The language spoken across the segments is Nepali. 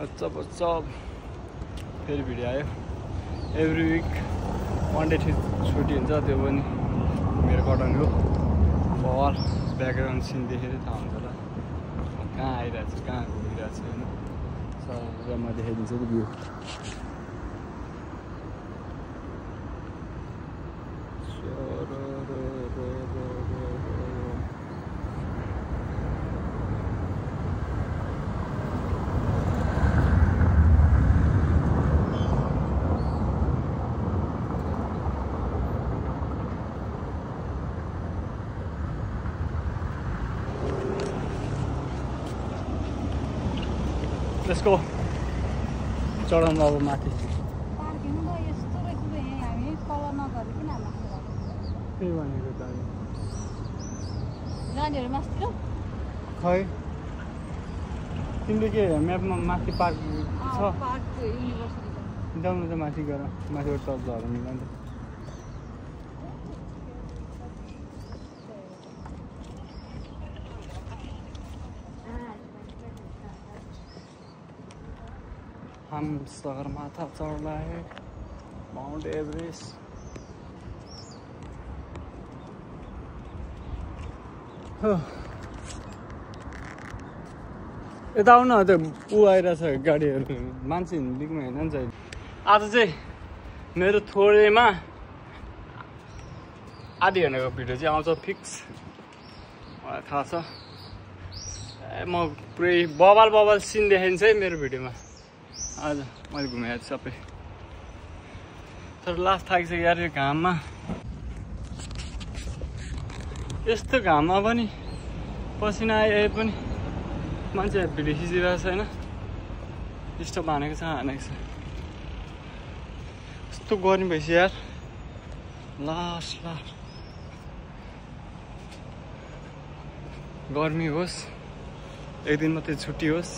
सब फेरि भिडियो आयो एभ्री विक मन्डे छुट्टी हुन्छ त्यो पनि मेरो कटनको बल ब्याकग्राउन्ड सिन देखेर थाहा हुन्छ होला कहाँ आइरहेको छु कहाँ घुमिरहेको छु होइन सर म देखाइदिन्छु त्यो भ्यू त्यसको चढाउँ अब माथि त्यही भनेको त खै तिमीले के म्यापमा माथि पार्क छ जाउनु त माथि गएर माथिबाट चल्छ होला मिलाउँदा हम सगरमाथा चढ लाए माउन्ट एभरेस्ट यता आउन त्यो ऊ आइरहेछ गाडीहरू मान्छे हिँड्दिकमा हेर्न नि चाहिँ आज चाहिँ मेरो थोरैमा आधी घन्टाको भिडियो चाहिँ आउँछ फिक्स मलाई थाहा छ म पुरै बबाल सिन देखाइन्छ है मेरो भिडियोमा आज मैले घुमाएको छु सबै तर लास्ट थाकिसक्यो यार यो घाममा यस्तो घाममा पनि पसिना आए पनि मान्छे भिडियो खिचिरहेको छ होइन स्टप हानेको छ यस्तो गर्मी भइसक्यो यार लास्ट गर्मी होस् एक दिन मात्रै छुट्टी होस्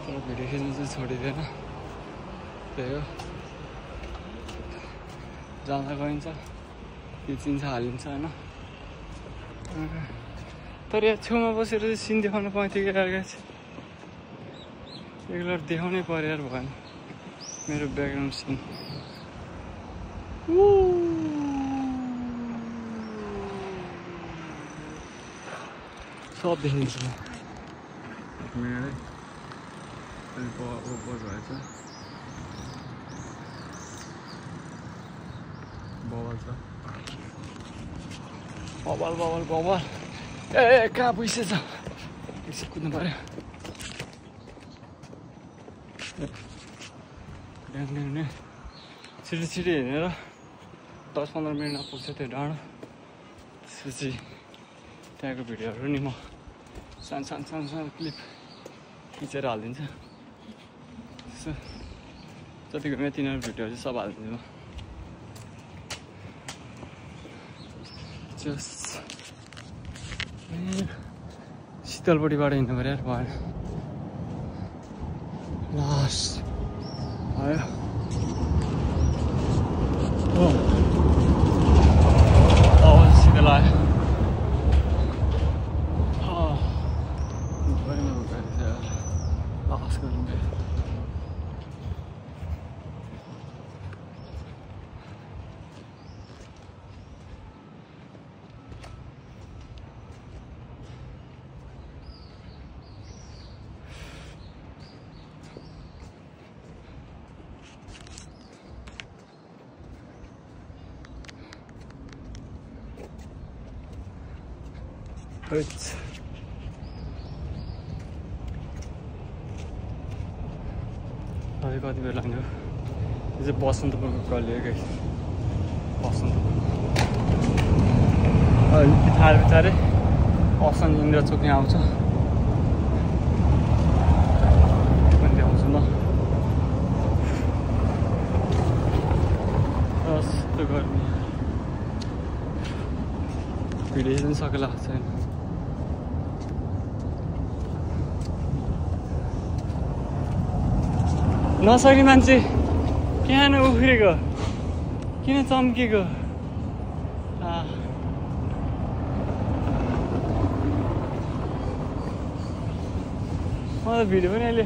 तर भिडियो खिच्नु चाहिँ छोडिँदैन त्यही हो जाँदा गइन्छ खिचिन्छ हालिन्छ होइन तर यहाँ छेउमा बसेर चाहिँ सिन देखाउनु पाउँथ्यो कि यार गाइस एकलट देखाउनै पर्यो यार भएन मेरो ब्याकग्राउन्ड सिन सब देखिन्छ ऊपर रहेछ बबल छ बबल ए कहाँ पुगिसकेछ एकछिन कुद्नु पर्यो छिटो हिँडेर 10-15 मिनटमा पुग्छ त्यो डाँडो त्यसपछि त्यहाँको भिडियोहरू नि म सानो क्लिप खिचेर हालिदिन्छ जतिको मेरो तिनीहरू भिडियोहरू चाहिँ सब हालिदिन्छु म शीतलपट्टिबाट हिँड्नु पऱ्यो यार भएन लास्ट आयो शीतल आयो लास्ट गर्नु अझै कति बेर लाग्यो यो चाहिँ बसन्तपुरको गल्ली हो गाइस बसन्तपुर बिस्तारै अप्सन इन्द्र चोकमा आउँछ पनि देखाउँछु म यस्तो गर्मी भिडियो पनि सकेला छैन नसक्ने मान्छे किन उफ्रेको किन चम्केको म त भिडियो पनि अहिले